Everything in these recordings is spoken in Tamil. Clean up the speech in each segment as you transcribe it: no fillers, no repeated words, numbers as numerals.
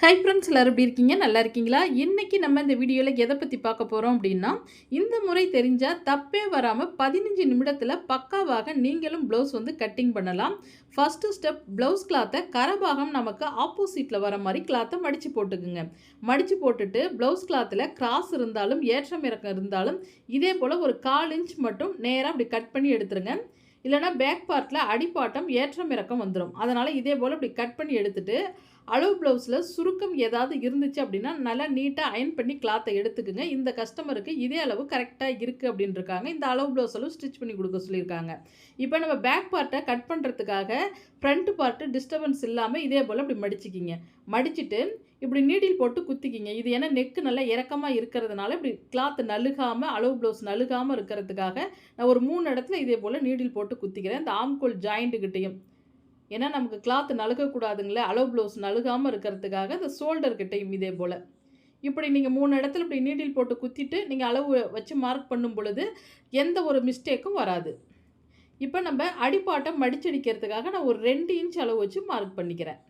ஹை ஃப்ரெண்ட்ஸ் எல்லாரும் எப்படி இருக்கீங்க? நல்லா இருக்கீங்களா? இன்னைக்கு நம்ம இந்த வீடியோவில் எதை பற்றி பார்க்க போகிறோம் அப்படின்னா, இந்த முறை தெரிஞ்சால் தப்பே வராமல் 15 நிமிடத்தில் பக்காவாக நீங்களும் ப்ளவுஸ் வந்து கட்டிங் பண்ணலாம். ஃபஸ்ட்டு ஸ்டெப் ப்ளவுஸ் கிளாத்தை கரபாகம் நமக்கு ஆப்போசிட்டில் வர மாதிரி கிளாத்தை மடித்து போட்டுக்குங்க. மடித்து போட்டுட்டு ப்ளவுஸ் கிளாத்தில் கிராஸ் இருந்தாலும் ஏற்றம் இறக்கம் இருந்தாலும் இதே போல் ஒரு 1/4 இன்ச் மட்டும் நேராக அப்படி கட் பண்ணி எடுத்துருங்க. இல்லைனா பேக் பார்ட்டில் அடிப்பாட்டம் ஏற்றம் இறக்கம் வந்துடும். அதனால் இதே போல் இப்படி கட் பண்ணி எடுத்துட்டு அளவு ப்ளவுஸில் சுருக்கம் ஏதாவது இருந்துச்சு அப்படின்னா நல்லா நீட்டாக அயன் பண்ணி கிளாத்தை எடுத்துக்குங்க. இந்த கஸ்டமருக்கு இதே அளவு கரெக்டாக இருக்குது அப்படின்னு இருக்காங்க. இந்த அளவு ப்ளவுஸ் அளவு ஸ்டிச் பண்ணி கொடுக்க சொல்லியிருக்காங்க. இப்போ நம்ம பேக் பார்ட்டை கட் பண்ணுறதுக்காக ஃப்ரண்ட் பார்ட்டு டிஸ்டர்பன்ஸ் இல்லாமல் இதே போல் இப்படி மடிச்சிக்கிங்க. மடிச்சுட்டு இப்படி நீடில் போட்டு குத்திக்கிங்க. இது ஏன்னா நெக்கு நல்லா இறக்கமாக இருக்கிறதுனால இப்படி கிளாத்து நழுகாமல் அளவு ப்ளவுஸ் நழுகாமல் இருக்கிறதுக்காக நான் ஒரு 3 இடத்துல இதே போல் நீடில் போட்டு குத்திக்கிறேன். இந்த ஆம்கோல் ஜாயிண்ட்டுக்கிட்டையும், ஏன்னா நமக்கு கிளாத்து நழுகக்கூடாதுங்களே, அளவு ப்ளவுஸ் நழுகாமல் இருக்கிறதுக்காக இந்த ஷோல்டர்கிட்டையும் இதே போல் இப்படி நீங்கள் 3 இடத்துல இப்படி நீடில் போட்டு குத்திட்டு நீங்கள் அளவு வச்சு மார்க் பண்ணும் பொழுது எந்த ஒரு மிஸ்டேக்கும் வராது. இப்போ நம்ம அடிப்பாட்டம் மடிச்சடிக்கிறதுக்காக நான் ஒரு 2 இன்ச் அளவு வச்சு மார்க் பண்ணிக்கிறேன்.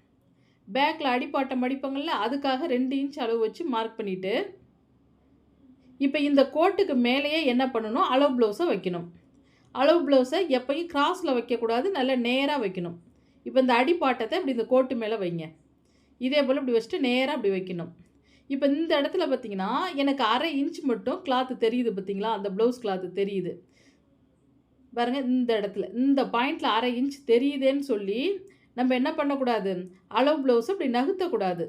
பேக்கில் அடிப்பாட்டம் மடிப்பாங்கள்ல, அதுக்காக 2 இன்ச் அளவு வச்சு மார்க் பண்ணிவிட்டு இப்போ இந்த கோட்டுக்கு மேலேயே என்ன பண்ணணும், அளவு ப்ளவுஸை வைக்கணும். அளவு ப்ளவுஸை எப்பயும் கிராஸில் வைக்கக்கூடாது, நல்லா நேராக வைக்கணும். இப்போ இந்த அடிப்பாட்டத்தை இப்படி இந்த கோட்டு மேலே வைங்க. இதே போல் இப்படி வச்சுட்டு நேராக அப்படி வைக்கணும். இப்போ இந்த இடத்துல பார்த்திங்கன்னா எனக்கு 1/2 இன்ச் மட்டும் கிளாத்து தெரியுது பார்த்திங்களா, அந்த ப்ளவுஸ் கிளாத்து தெரியுது பாருங்கள். இந்த இடத்துல இந்த பாயிண்டில் 1/2 இன்ச் தெரியுதேன்னு சொல்லி நம்ம என்ன பண்ணக்கூடாது, அளவு ப்ளவுஸை இப்படி நகர்த்தக்கூடாது.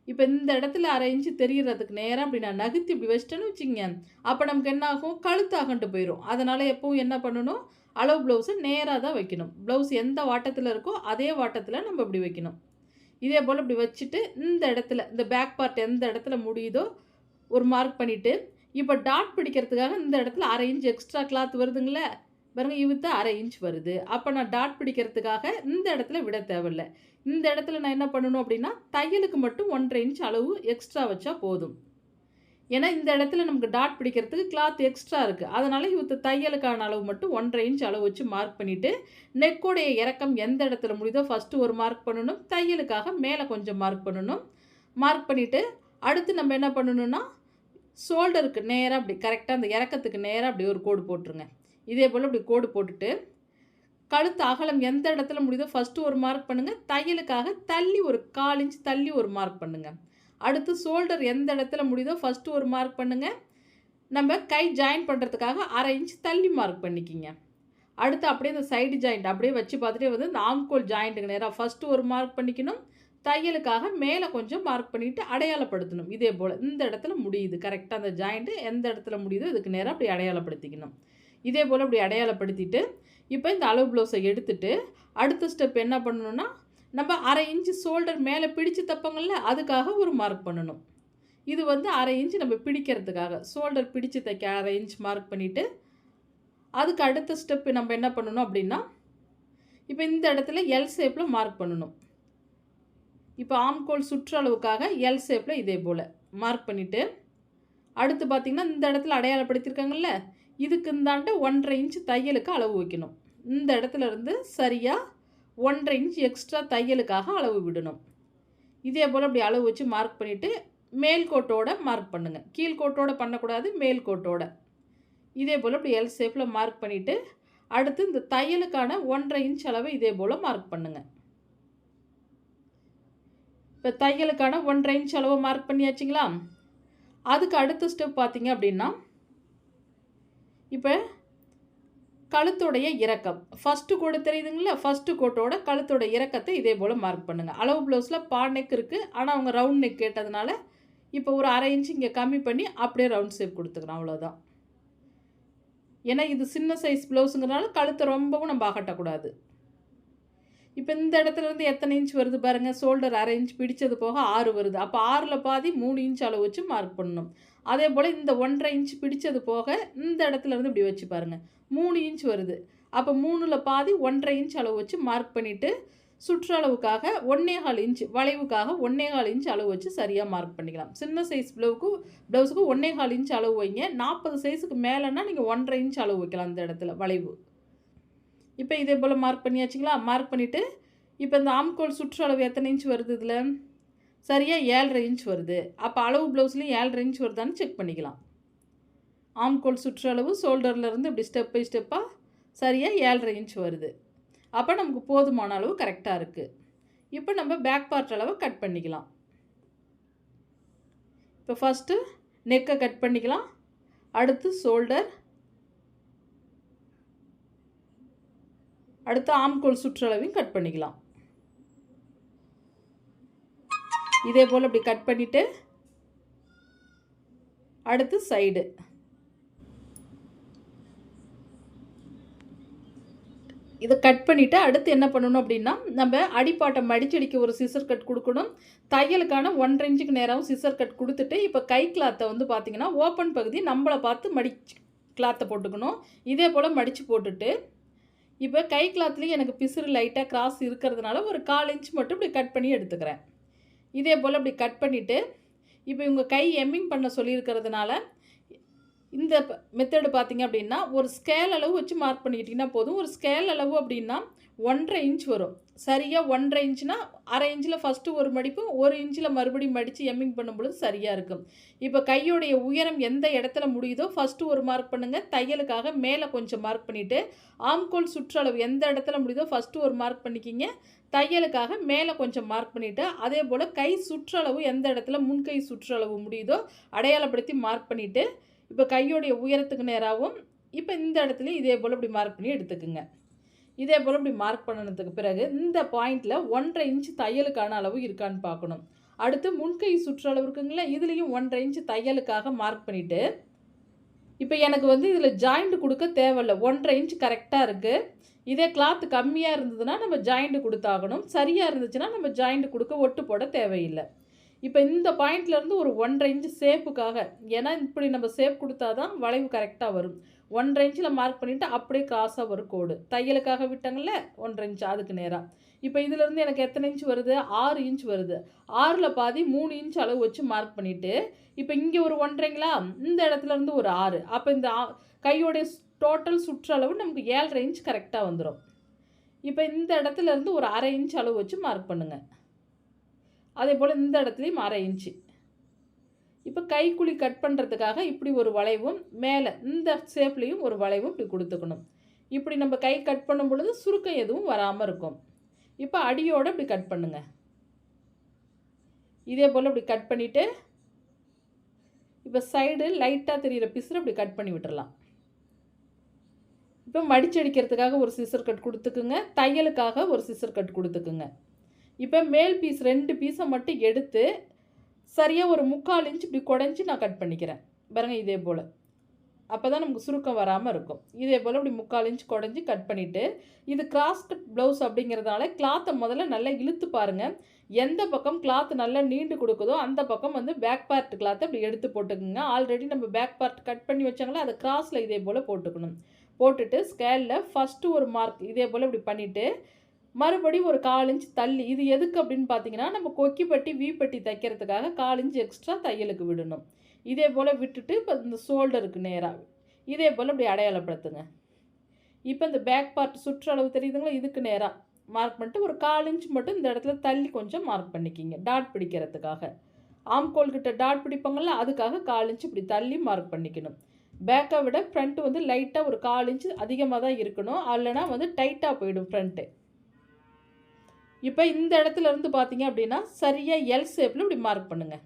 இப்போ இந்த இடத்துல 1/2 இன்ச்சு தெரிகிறதுக்கு நேராக அப்படி நான் நகர்த்தி இப்படி வச்சிட்டேன்னு வச்சுங்க, அப்போ நமக்கு என்ன ஆகும், கழுத்தாகன்ட்டு போயிடும். அதனால் எப்பவும் என்ன பண்ணணும், அளவு ப்ளவுஸை நேராக தான் வைக்கணும். ப்ளவுஸ் எந்த வாட்டத்தில் இருக்கோ அதே வாட்டத்தில் நம்ம இப்படி வைக்கணும். இதே போல் இப்படி வச்சுட்டு இந்த இடத்துல இந்த பேக் பார்ட் எந்த இடத்துல முடியுதோ ஒரு மார்க் பண்ணிவிட்டு இப்போ டாட் பிடிக்கிறதுக்காக இந்த இடத்துல 1/2 இன்ச் எக்ஸ்ட்ரா கிளாத் வருதுங்களே பாருங்கள், இவுத்து 1/2 இன்ச் வருது. அப்போ நான் டாட் பிடிக்கிறதுக்காக இந்த இடத்துல விட தேவையில்லை. இந்த இடத்துல நான் என்ன பண்ணணும் அப்படின்னா தையலுக்கு மட்டும் 1/2 இன்ச் அளவு எக்ஸ்ட்ரா வச்சா போதும். ஏன்னா இந்த இடத்துல நமக்கு டாட் பிடிக்கிறதுக்கு கிளாத் எக்ஸ்ட்ரா இருக்குது. அதனால் இவுத்து தையலுக்கான அளவு மட்டும் 1/2 இன்ச் அளவு வச்சு மார்க் பண்ணிவிட்டு நெக்கோடைய இறக்கம் எந்த இடத்துல முடியுதோ ஃபஸ்ட்டு ஒரு மார்க் பண்ணணும். தையலுக்காக மேலே கொஞ்சம் மார்க் பண்ணணும். மார்க் பண்ணிவிட்டு அடுத்து நம்ம என்ன பண்ணணும்னா ஷோல்டருக்கு நேராக அப்படி கரெக்டாக அந்த இறக்கத்துக்கு நேராக அப்படி ஒரு கோடு போட்டுருங்க. இதே போல் இப்படி கோடு போட்டுட்டு கழுத்து அகலம் எந்த இடத்துல முடியுதோ ஃபஸ்ட்டு ஒரு மார்க் பண்ணுங்கள். தையலுக்காக தள்ளி ஒரு 1/4 இன்ச் தள்ளி ஒரு மார்க் பண்ணுங்கள். அடுத்து ஷோல்டர் எந்த இடத்துல முடியுதோ ஃபஸ்ட்டு ஒரு மார்க் பண்ணுங்கள். நம்ம கை ஜாயின் பண்ணுறதுக்காக 1/2 இன்ச் தள்ளி மார்க் பண்ணிக்கிங்க. அடுத்து அப்படியே இந்த சைடு ஜாயிண்ட் அப்படியே வச்சு பார்த்துட்டே வந்து இந்த ஆம்கோல் ஜாயிண்ட்டுக்கு நேராக ஃபஸ்ட்டு ஒரு மார்க் பண்ணிக்கணும். தையலுக்காக மேலே கொஞ்சம் மார்க் பண்ணிவிட்டு அடையாளப்படுத்தணும். இதே போல் இந்த இடத்துல முடியுது கரெக்டாக அந்த ஜாயிண்ட்டு எந்த இடத்துல முடியுதோ இதுக்கு நேராக அப்படி அடையாளப்படுத்திக்கணும். இதே போல் அப்படி அடையாளப்படுத்திட்டு இப்போ இந்த அளவு ப்ளவுஸை எடுத்துட்டு அடுத்த ஸ்டெப் என்ன பண்ணணும்னா நம்ம 1/2 இன்ச்சு ஷோல்டர் மேலே பிடிச்சு தப்பங்கள்ல, அதுக்காக ஒரு மார்க் பண்ணணும். இது வந்து 1/2 இன்ச்சு நம்ம பிடிக்கிறதுக்காக ஷோல்டர் பிடிச்சு தைக்க 1/2 இன்ச் மார்க் பண்ணிவிட்டு அதுக்கு அடுத்த ஸ்டெப்பு நம்ம என்ன பண்ணணும் அப்படின்னா இப்போ இந்த இடத்துல எல் ஷேப்பில் மார்க் பண்ணணும். இப்போ ஆம்கோல் சுற்றளவுக்காக எல் ஷேப்பில் இதே போல் மார்க் பண்ணிவிட்டு அடுத்து பார்த்திங்கன்னா இந்த இடத்துல அடையாளப்படுத்தியிருக்காங்கல்ல, இதுக்கு இந்தாண்ட 1/2 இன்ச் தையலுக்கு அளவு வைக்கணும். இந்த இடத்துல இருந்து சரியாக 1/2 இன்ச் எக்ஸ்ட்ரா தையலுக்காக அளவு விடணும். இதே போல் அப்படி அளவு வச்சு மார்க் பண்ணிவிட்டு மேல் கோட்டோட மார்க் பண்ணுங்கள். கீழ்கோட்டோட பண்ணக்கூடாது, மேல் கோட்டோட. இதே போல் இப்படி எல் ஷேப்பில் மார்க் பண்ணிவிட்டு அடுத்து இந்த தையலுக்கான 1/2 இன்ச் அளவு இதே போல் மார்க் பண்ணுங்கள். இப்போ தையலுக்கான 1/2 இன்ச் அளவு மார்க் பண்ணியாச்சுங்களா? அதுக்கு அடுத்த ஸ்டெப் பார்த்திங்க அப்படின்னா இப்போ கழுத்துடைய இறக்கம் ஃபஸ்ட்டு கோடு தெரியுதுங்களா, ஃபஸ்ட்டு கோட்டோட கழுத்தோட இறக்கத்தை இதே போல் மார்க் பண்ணுங்கள். அளவு ப்ளவுஸில் நெக் இருக்குது, ஆனால் அவங்க ரவுண்ட் நெக் கேட்டதுனால இப்போ ஒரு 1/2 இன்ச்சு இங்கே கம்மி பண்ணி அப்படியே ரவுண்ட் ஷேப் கொடுத்துக்கிறோம், அவ்வளோதான். ஏன்னா இது சின்ன சைஸ் ப்ளவுஸுங்கிறனால கழுத்தை ரொம்பவும் நம்ம அகட்டக்கூடாது. இப்போ இந்த இடத்துலேருந்து எத்தனை இன்ச் வருது பாருங்கள், ஷோல்டர் 1/2 இன்ச் பிடிச்சது போக 6 வருது. அப்போ 6ல் பாதி 3 இன்ச் அளவு வச்சு மார்க் பண்ணணும். அதே போல் இந்த 1/2 இன்ச் பிடிச்சது போக இந்த இடத்துலேருந்து இப்படி வச்சு பாருங்கள் 3 இன்ச் வருது. அப்போ 3ல் பாதி 1/2 இன்ச் அளவு வச்சு மார்க் பண்ணிவிட்டு சுற்றளவுக்காக 1/4 இன்ச் வளைவுக்காக 1/4 இன்ச் அளவு வச்சு சரியாக மார்க் பண்ணிக்கலாம். சின்ன சைஸ் ப்ளவுஸுக்கு 1/4 இன்ச் அளவு வைங்க. 40 சைஸுக்கு மேலேன்னா நீங்கள் 1/2 இன்ச் அளவு வைக்கலாம் இந்த இடத்துல வளைவு. இப்போ இதே போல் மார்க் பண்ணியாச்சுங்களா? மார்க் பண்ணிவிட்டு இப்போ இந்த ஆம்கோல் சுற்றளவு எத்தனை இன்ச் வருது, இதில் சரியாக 7.5 இன்ச் வருது. அப்போ அளவு ப்ளவுஸ்லேயும் 7.5 இன்ச் வருதான்னு செக் பண்ணிக்கலாம். ஆம்கோல் சுற்றளவு ஷோல்டர்லேருந்து இப்படி ஸ்டெப் பை ஸ்டெப்பாக சரியாக 7.5 இன்ச் வருது. அப்போ நமக்கு போதுமான அளவு கரெக்டாக இருக்குது. இப்போ நம்ம பேக் பார்ட் அளவை கட் பண்ணிக்கலாம். இப்போ ஃபஸ்ட்டு நெக்கை கட் பண்ணிக்கலாம். அடுத்து ஷோல்டர், அடுத்து ஆம்கோல் சுற்றளவையும் கட் பண்ணிக்கலாம். இதே போல் இப்படி கட் பண்ணிவிட்டு அடுத்து சைடு, இதை கட் பண்ணிவிட்டு அடுத்து என்ன பண்ணணும் அப்படின்னா, நம்ம அடிப்பாட்டை மடிச்சடிக்க ஒரு சிசர் கட் கொடுக்கணும். தையலுக்கான 1.5 இன்ச்சுக்கு நேராகவும் சிசர் கட் கொடுத்துட்டு, இப்போ கை கிளாத்தை வந்து பார்த்திங்கன்னா ஓப்பன் பகுதி நம்மளை பார்த்து மடிச்சு கிளாத்தை போட்டுக்கணும். இதே போல் மடித்து போட்டுட்டு, இப்போ கை கிளாத்லேயும் எனக்கு பிசுறு லைட்டாக கிராஸ் இருக்கிறதுனால ஒரு 1/4 இன்ச் மட்டும் இப்படி கட் பண்ணி எடுத்துக்கிறேன். இதே போல் இப்படி கட் பண்ணிவிட்டு, இப்போ இவங்க கை எம்மிங் பண்ண சொல்லியிருக்கிறதுனால இந்த மெத்தடு பார்த்திங்க அப்படின்னா ஒரு ஸ்கேல் அளவு வச்சு மார்க் பண்ணிக்கிட்டிங்கன்னா போதும். ஒரு ஸ்கேல் அளவு அப்படின்னா 1.5 இன்ச் வரும். சரியாக 1.5 இன்ச்னா 1/2 இன்ச்சில் ஃபஸ்ட்டு ஒரு மடிப்பும் 1 இன்ச்சில் மறுபடியும் மடித்து எம்மிங் பண்ணும்பொழுது சரியாக இருக்கும். இப்போ கையோடைய உயரம் எந்த இடத்துல முடியுதோ ஃபஸ்ட்டு ஒரு மார்க் பண்ணுங்கள். தையலுக்காக மேலே கொஞ்சம் மார்க் பண்ணிவிட்டு, ஆம்கோல் சுற்றளவு எந்த இடத்துல முடியுதோ ஃபஸ்ட்டு ஒரு மார்க் பண்ணிக்கிங்க. தையலுக்காக மேலே கொஞ்சம் மார்க் பண்ணிவிட்டு, அதே போல் கை சுற்றளவு எந்த இடத்துல முன்கை சுற்றளவு முடியுதோ அடையாளப்படுத்தி மார்க் பண்ணிவிட்டு, இப்போ கையோடைய உயரத்துக்கு நேராகவும் இப்போ இந்த இடத்துலையும் இதே போல் இப்படி மார்க் பண்ணி எடுத்துக்குங்க. இதே போல் இப்படி மார்க் பண்ணதுக்கு பிறகு இந்த பாயிண்டில் 1.5 இன்ச் தையலுக்கான அளவு இருக்கான்னு பார்க்கணும். அடுத்து முன்கை சுற்றளவு இருக்குங்களா, இதுலேயும் 1.5 இன்ச் தையலுக்காக மார்க் பண்ணிவிட்டு, இப்போ எனக்கு வந்து இதில் ஜாயிண்ட் கொடுக்க தேவையில்லை. 1.5 இன்ச் கரெக்டாக இருக்குது. இதே கிளாத் கம்மியாக இருந்ததுன்னா நம்ம ஜாயிண்ட் கொடுத்தாகணும். சரியாக இருந்துச்சுன்னா நம்ம ஜாயிண்ட் கொடுக்க ஒட்டு போட தேவையில்லை. இப்போ இந்த பாயிண்ட்லேருந்து ஒரு 1.5 இன்ச் ஷேப்புக்காக, ஏன்னா இப்படி நம்ம ஷேப் கொடுத்தா தான் வளைவு கரெக்டாக வரும். 1.5 இன்ச்சில் மார்க் பண்ணிவிட்டு அப்படியே கிராஸாக வரும் கோடு. தையலுக்காக விட்டாங்கள்ல 1.5 இன்ச், அதுக்கு நேராக. இப்போ இதிலேருந்து எனக்கு எத்தனை இன்ச் வருது? 6 இன்ச் வருது. 6ல் பாதி 3 இன்ச் அளவு வச்சு மார்க் பண்ணிவிட்டு, இப்போ இங்கே ஒரு 1.5ங்களா, இந்த இடத்துலேருந்து ஒரு 6. அப்போ இந்த கையோடைய டோட்டல் சுற்றளவு நமக்கு 7.5 இன்ச் கரெக்டாக வந்துடும். இப்போ இந்த இடத்துலேருந்து ஒரு 1/2 இன்ச் அளவு வச்சு மார்க் பண்ணுங்கள். அதே போல் இந்த இடத்துலையும் 1/2 இன்ச்சு. இப்போ கைக்குழி கட் பண்ணுறதுக்காக இப்படி ஒரு வளைவும், மேலே இந்த ஷேப்லேயும் ஒரு வளைவும் இப்படி கொடுத்துக்கணும். இப்படி நம்ம கை கட் பண்ணும் பொழுது சுருக்கம் எதுவும் வராமல் இருக்கும். இப்போ அடியோடு இப்படி கட் பண்ணுங்கள். இதே போல் இப்படி கட் பண்ணிவிட்டு, இப்போ சைடு லைட்டாக தெரிகிற பிசுரை இப்படி கட் பண்ணி விட்டுறலாம். இப்போ மடிச்சடிக்கிறதுக்காக ஒரு சிசர் கட் கொடுத்துக்குங்க. தையலுக்காக ஒரு சிசர் கட் கொடுத்துக்குங்க. இப்போ மேல் பீஸ் 2 பீஸை மட்டும் எடுத்து சரியாக ஒரு 3/4 இன்ச் இப்படி குடஞ்சி நான் கட் பண்ணிக்கிறேன் பாருங்கள். இதே போல் அப்போ தான் நமக்கு சுருக்கம் வராமல் இருக்கும். இதே போல் இப்படி 3/4 இன்ச் குடஞ்சி கட் பண்ணிவிட்டு, இது கிராஸ் கட் ப்ளவுஸ் அப்படிங்கிறதுனால கிளாத்தை முதல்ல நல்லா இழுத்து பாருங்கள். எந்த பக்கம் கிளாத் நல்லா நீண்டு கொடுக்குதோ அந்த பக்கம் வந்து பேக் பார்ட் கிளாத்தை இப்படி எடுத்து போட்டுக்குங்க. ஆல்ரெடி நம்ம பேக் பார்ட் கட் பண்ணி வச்சாங்களா, அதை கிராஸில் இதே போல் போட்டுக்கணும். போட்டுட்டு ஸ்கேலில் ஃபஸ்ட்டு ஒரு மார்க் இதே போல் இப்படி பண்ணிவிட்டு, மறுபடியும் ஒரு 1/4 இன்ச் தள்ளி, இது எதுக்கு அப்படின்னு பார்த்தீங்கன்னா, நம்ம கொக்கி பட்டி வீப்பட்டி தைக்கிறதுக்காக 1/4 இன்ச் எக்ஸ்ட்ரா தையலுக்கு விடணும். இதே போல் விட்டுட்டு இப்போ இந்த ஷோல்டருக்கு நேராக இதே போல் இப்படி அடையாளப்படுத்துங்க. இப்போ இந்த பேக் பார்ட் சுற்றளவு தெரியுதுங்களா, இதுக்கு நேராக மார்க் பண்ணிட்டு ஒரு 1/4 இன்ச் மட்டும் இந்த இடத்துல தள்ளி கொஞ்சம் மார்க் பண்ணிக்கிங்க டாட் பிடிக்கிறதுக்காக. ஆம்கோல் கிட்ட டாட் பிடிப்பாங்கள்ல, அதுக்காக 1/4 இன்ச் இப்படி தள்ளி மார்க் பண்ணிக்கணும். பேக்கை விட ஃப்ரண்ட்டு வந்து லைட்டாக ஒரு 1/4 இன்ச் அதிகமாக தான் இருக்கணும், இல்லைனா வந்து டைட்டாக போயிடும் ஃப்ரண்ட்டு. இப்போ இந்த இடத்துல இருந்து பார்த்தீங்க அப்படின்னா சரியாக எல் ஷேப்பில் இப்படி மார்க் பண்ணுங்கள்.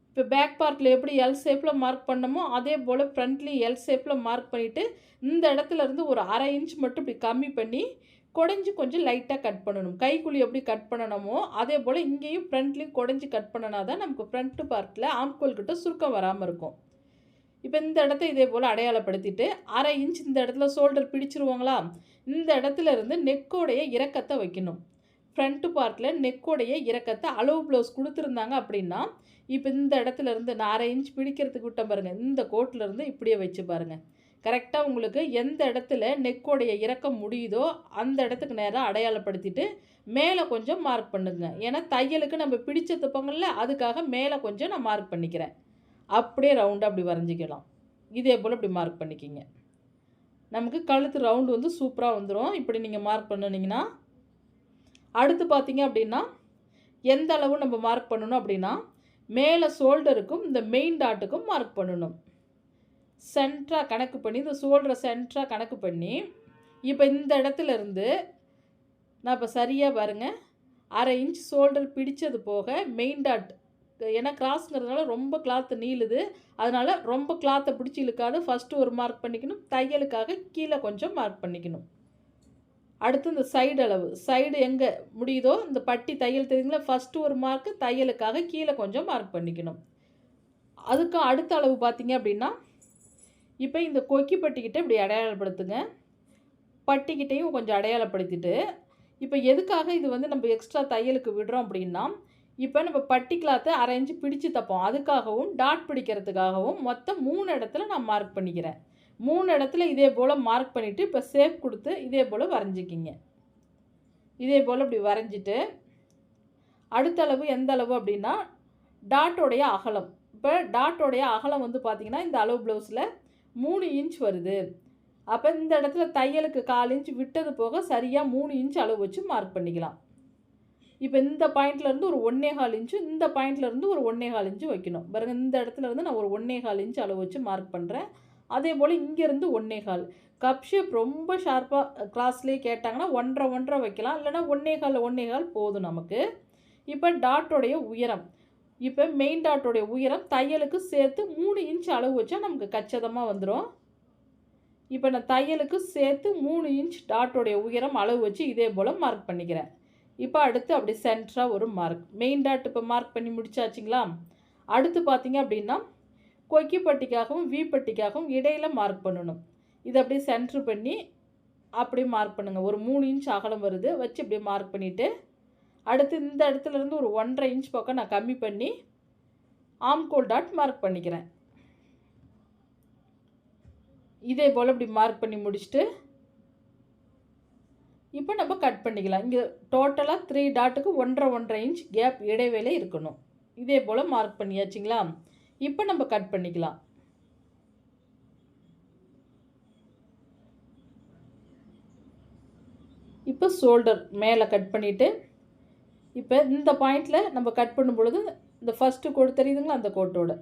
இப்போ பேக் பார்ட்டில் எப்படி எல் ஷேப்பில் மார்க் பண்ணமோ அதே போல் ஃப்ரண்ட்லேயும் எல் ஷேப்பில் மார்க் பண்ணிவிட்டு, இந்த இடத்துல இருந்து ஒரு 1/2 இன்ச் மட்டும் இப்படி கம்மி பண்ணி குடஞ்சி கொஞ்சம் லைட்டாக கட் பண்ணணும். கைக்குழி எப்படி கட் பண்ணணுமோ அதே போல் இங்கேயும் ஃப்ரண்ட்லேயும் குடஞ்சி கட் பண்ணினா தான் நமக்கு ஃப்ரண்ட்டு பார்ட்டில் ஆம்கோல் கிட்ட சுருக்கம் வராமல் இருக்கும். இப்போ இந்த இடத்த இதே போல் அடையாளப்படுத்திட்டு 1/2 இன்ச் இந்த இடத்துல ஷோல்டர் பிடிச்சிருவாங்களா, இந்த இடத்துல இருந்து நெக்கோடைய இறக்கத்தை வைக்கணும். ஃப்ரண்ட்டு பார்ட்டில் நெக்கோடைய இறக்கத்தை அளவு ப்ளவுஸ் கொடுத்துருந்தாங்க அப்படின்னா, இப்போ இந்த இடத்துல இருந்து நான் 1/2 இன்ச் பிடிக்கிறதுக்கு விட்டேன் பாருங்கள், இந்த கோட்டிலேருந்து இப்படியே வச்சு பாருங்கள். கரெக்டாக உங்களுக்கு எந்த இடத்துல நெக்கோடைய இறக்கம் முடியுதோ அந்த இடத்துக்கு நேராக அடையாளப்படுத்திட்டு மேலே கொஞ்சம் மார்க் பண்ணுங்க. ஏன்னா தையலுக்கு நம்ம பிடிச்ச தைப்போங்கள்ல, அதுக்காக மேலே கொஞ்சம் நான் மார்க் பண்ணிக்கிறேன். அப்படியே ரவுண்டாக அப்படி வரைஞ்சிக்கலாம். இதே போல் இப்படி மார்க் பண்ணிக்கிங்க. நமக்கு கழுத்து ரவுண்டு வந்து சூப்பராக வந்துடும் இப்படி நீங்கள் மார்க் பண்ணினீங்கன்னா. அடுத்து பார்த்தீங்க அப்படின்னா, எந்த அளவு நம்ம மார்க் பண்ணணும் அப்படின்னா, மேலே ஷோல்டருக்கும் இந்த மெயின் டாட்டுக்கும் மார்க் பண்ணணும். சென்டரா கணக்கு பண்ணி, இந்த ஷோல்டரை சென்டரா கணக்கு பண்ணி, இப்போ இந்த இடத்துல இருந்து நான் இப்போ சரியாக பாருங்கள், 1/2 இன்ச் ஷோல்டர் பிடிச்சது போக மெயின் டாட், ஏன்னா கிராஸ்ங்கிறதுனால ரொம்ப கிளாத்து நீளுது, அதனால் ரொம்ப கிளாத்தை பிடிச்சி இழுக்காது. ஃபஸ்ட்டு ஒரு மார்க் பண்ணிக்கணும், தையலுக்காக கீழே கொஞ்சம் மார்க் பண்ணிக்கணும். அடுத்து இந்த சைடு அளவு, சைடு எங்கே முடியுதோ இந்த பட்டி தையல் தெரியுங்களா, ஃபஸ்ட்டு ஒரு மார்க்கு, தையலுக்காக கீழே கொஞ்சம் மார்க் பண்ணிக்கணும். அதுக்கு அடுத்த அளவு பார்த்திங்க அப்படின்னா, இப்போ இந்த கொக்கி பட்டிக்கிட்ட இப்படி அடையாளப்படுத்துங்க. பட்டிக்கிட்டையும் கொஞ்சம் அடையாளப்படுத்திட்டு, இப்போ எதுக்காக இது வந்து நம்ம எக்ஸ்ட்ரா தையலுக்கு விடுறோம் அப்படின்னா, இப்போ நம்ம பட்டி கிளாத்தை 1/2 இன்ச்சு பிடிச்சு தைப்போம். அதுக்காகவும் டாட் பிடிக்கிறதுக்காகவும் மொத்தம் 3 இடத்துல நான் மார்க் பண்ணிக்கிறேன். 3 இடத்துல இதே போல் மார்க் பண்ணிவிட்டு இப்போ ஷேப் கொடுத்து இதே போல் வரைஞ்சிக்கிங்க. இதே போல் இப்படி வரைஞ்சிட்டு, அடுத்த அளவு எந்த அளவு அப்படின்னா, டாட்டோடைய அகலம். இப்போ டாட்டோடைய அகலம் வந்து பார்த்திங்கன்னா, இந்த அளவு ப்ளவுஸில் 3 இன்ச் வருது. அப்போ இந்த இடத்துல தையலுக்கு 1/4 இன்ச் விட்டது போக சரியாக 3 இன்ச் அளவு வச்சு மார்க் பண்ணிக்கலாம். இப்போ இந்த பாயிண்ட்லேருந்து ஒரு 1.25 இன்ச்சு, இந்த பாயிண்ட்லேருந்து ஒரு 1.25 இன்ச்சு வைக்கணும். பாருங்கள், இந்த இடத்துல இருந்து நான் ஒரு 1.25 இன்ச் அளவு வச்சு மார்க் பண்ணுறேன். அதே போல் இங்கேருந்து 1.25. கப் ஷேப் ரொம்ப ஷார்ப்பாக கிளாஸ்லேயே கேட்டாங்கன்னா 1.5 வைக்கலாம், இல்லைனா 1.25 போதும் நமக்கு. இப்போ டாட்டோடைய உயரம், இப்போ மெயின் டாட்டோடைய உயரம் தையலுக்கு சேர்த்து 3 இன்ச் அளவு வச்சா நமக்கு கச்சிதமாக வந்துடும். இப்போ நான் தையலுக்கு சேர்த்து 3 இன்ச் டாட்டோடைய உயரம் அளவு வச்சு இதே போல் மார்க் பண்ணிக்கிறேன். இப்போ அடுத்து அப்படி சென்டராக ஒரு மார்க், மெயின் டாட் இப்போ மார்க் பண்ணி முடிச்சாச்சுங்களா. அடுத்து பார்த்திங்க அப்படின்னா, கொக்கி பட்டிக்காகவும் வி பட்டிக்காகவும் இடையில் மார்க் பண்ணணும். இதை அப்படியே சென்ட்ரு பண்ணி அப்படியே மார்க் பண்ணுங்கள். ஒரு 3 இன்ச் அகலம் வருது வச்சு அப்படியே மார்க் பண்ணிவிட்டு, அடுத்து இந்த இடத்துலேருந்து ஒரு 1.5 இன்ச் பக்கம் நான் கம்மி பண்ணி ஆம்கோல் டாட் மார்க் பண்ணிக்கிறேன். இதே போல் இப்படி மார்க் பண்ணி முடிச்சுட்டு, இப்போ நம்ம கட் பண்ணிக்கலாம். இங்கே டோட்டலாக 3 டாட்டுக்கு 1.5 இன்ச் கேப் இடைவேளை இருக்கணும். இதே போல் மார்க் பண்ணியாச்சுங்களா. இப்போ நம்ம கட் பண்ணிக்கலாம். இப்போ ஷோல்டர் மேலே கட் பண்ணிவிட்டு, இப்போ இந்த பாயிண்டில் நம்ம கட் பண்ணும் பொழுது இந்த ஃபஸ்ட்டு கோடு தெரியுதுங்களா, அந்த கோட்டோட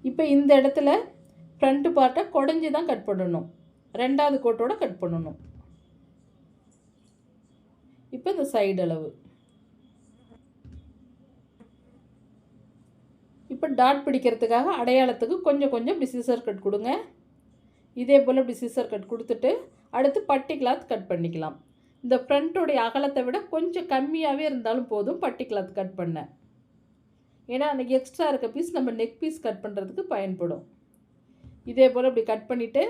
இப்போ இந்த இடத்துல ஃப்ரண்ட்டு பார்ட்டை குடஞ்சி தான் கட் பண்ணணும். 2வது கோட்டோட கட் பண்ணணும். இப்போ இந்த சைடு அளவு, இப்போ டாட் பிடிக்கிறதுக்காக அடையாளத்துக்கு கொஞ்சம் கொஞ்சம் இப்படி சிசர் கட் கொடுங்க. இதே போல் இப்படி சிசர் கட் கொடுத்துட்டு அடுத்து பட்டி கிளாத் கட் பண்ணிக்கலாம். இந்த ஃப்ரண்ட்டோடைய அகலத்தை விட கொஞ்சம் கம்மியாகவே இருந்தாலும் போதும் பட்டி கிளாத் கட் பண்ண. ஏன்னா அன்றைக்கி எக்ஸ்ட்ரா இருக்க பீஸ் நம்ம நெக் பீஸ் கட் பண்ணுறதுக்கு பயன்படும். இதே போல் இப்படி கட் பண்ணிவிட்டு,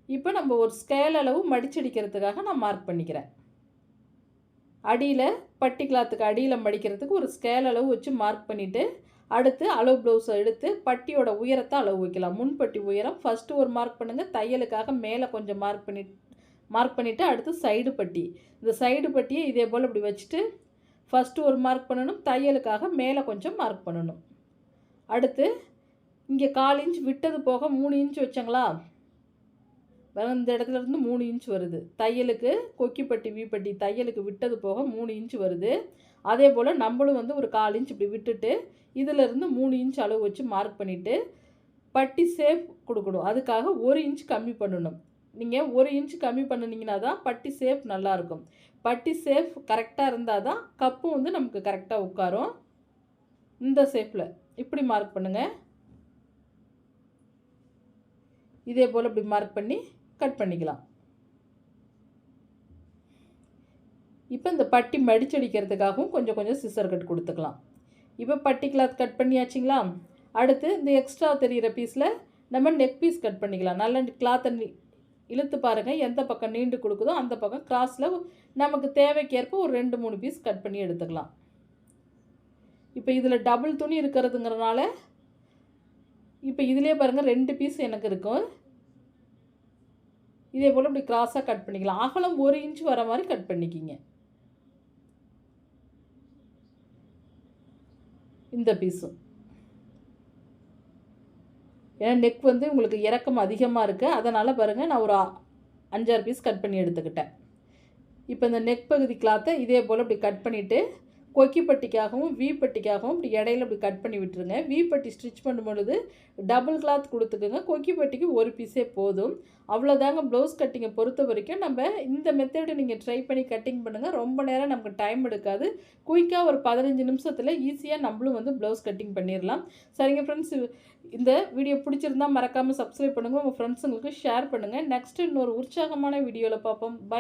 இப்போ நம்ம ஒரு ஸ்கேல் அளவு மடிச்சடிக்கிறதுக்காக நான் மார்க் பண்ணிக்கிறேன். அடியில் பட்டி கிளாத்துக்கு அடியில் மடிக்கிறதுக்கு ஒரு ஸ்கேல் அளவு வச்சு மார்க் பண்ணிவிட்டு, அடுத்து அளவு ப்ளவுஸை எடுத்து பட்டியோட உயரத்தை அளவு வைக்கலாம். முன்பட்டி உயரம் ஃபஸ்ட்டு ஒரு மார்க் பண்ணுங்கள், தையலுக்காக மேலே கொஞ்சம் மார்க் பண்ணிவிட்டு அடுத்து சைடு பட்டி, இந்த சைடு பட்டியை இதே போல் இப்படி வச்சுட்டு ஃபஸ்ட்டு ஒரு மார்க் பண்ணணும், தையலுக்காக மேலே கொஞ்சம் மார்க் பண்ணணும். அடுத்து இங்கே 1/4 இன்ச் விட்டது போக 3 இன்ச் வச்சங்களா, இந்த இடத்துல இருந்து 3 இன்ச் வருது. தையலுக்கு கொக்கி பட்டி வி பட்டி தையலுக்கு விட்டது போக 3 இன்ச் வருது. அதே போல் நம்மளும் வந்து ஒரு 1/4 இன்ச் இப்படி விட்டுட்டு இதிலிருந்து 3 இன்ச் அளவு வச்சு மார்க் பண்ணிவிட்டு பட்டி சேஃப் கொடுக்கணும். அதுக்காக 1 இன்ச் கம்மி பண்ணணும். நீங்கள் 1 இன்ச் கம்மி பண்ணினீங்கன்னா தான் பட்டி சேஃப் நல்லாயிருக்கும். பட்டி சேஃப் கரெக்டாக இருந்தால் தான் கப்பு வந்து நமக்கு கரெக்டாக உட்காரும். இந்த ஷேப்பில் இப்படி மார்க் பண்ணுங்கள். இதே போல் இப்படி மார்க் பண்ணி கட் பண்ணிக்கலாம். இப்போ இந்த பட்டி மடிச்சடிக்கிறதுக்காகவும் கொஞ்சம் கொஞ்சம் சிசர் கட் கொடுத்துக்கலாம். இப்போ பட்டி கிளாத் கட் பண்ணியாச்சுங்களா. அடுத்து இந்த எக்ஸ்ட்ரா தெரிகிற பீஸில் நம்ம நெக் பீஸ் கட் பண்ணிக்கலாம். நல்ல கிளாத்தை இழுத்து பாருங்கள், எந்த பக்கம் நீண்டு கொடுக்குதோ அந்த பக்கம் கிராஸில் நமக்கு தேவைக்கேற்ப ஒரு 2-3 பீஸ் கட் பண்ணி எடுத்துக்கலாம். இப்போ இதில் டபுள் துணி இருக்கிறதுங்கிறனால இப்போ இதிலே பாருங்கள் 2 பீஸ் எனக்கு இருக்கும். இதே போல் இப்படி கிராஸாக கட் பண்ணிக்கலாம். அகலம் 1 இன்ச் வர மாதிரி கட் பண்ணிக்கிங்க. இந்த பீஸும் ஏன்னா நெக் வந்து உங்களுக்கு இறக்கம் அதிகமாக இருக்குது, அதனால் பாருங்கள் நான் ஒரு 5, 6 பீஸ் கட் பண்ணி எடுத்துக்கிட்டேன். இப்போ இந்த நெக் பகுதி கிளாத்தை இதே போல் இப்படி கட் பண்ணிவிட்டு கொக்கி பட்டிக்காகவும் வி பட்டிக்காகவும் இப்படி இடையில இப்படி கட் பண்ணி விட்டுருங்க. வி பட்டி ஸ்டிச் பண்ணும்பொழுது டபுள் கிளாத் கொடுத்துக்குங்க. கொக்கி பட்டிக்கு ஒரு பீஸே போதும். அவ்வளோதாங்க ப்ளவுஸ் கட்டிங்கை பொறுத்த வரைக்கும். நம்ம இந்த மெத்தடு நீங்கள் ட்ரை பண்ணி கட்டிங் பண்ணுங்கள். ரொம்ப நேரம் நமக்கு டைம் எடுக்காது. குயிக்காக ஒரு 15 நிமிஷத்தில் ஈஸியாக நம்மளும் வந்து ப்ளவுஸ் கட்டிங் பண்ணிடலாம். சரிங்க ஃப்ரெண்ட்ஸ், இந்த வீடியோ பிடிச்சிருந்தா மறக்காமல் சப்ஸ்கிரைப் பண்ணுங்கள். உங்கள் ஃப்ரெண்ட்ஸுங்களுக்கு ஷேர் பண்ணுங்கள். நெக்ஸ்ட்டு இன்னொரு உற்சாகமான வீடியோவில் பார்ப்போம். பை.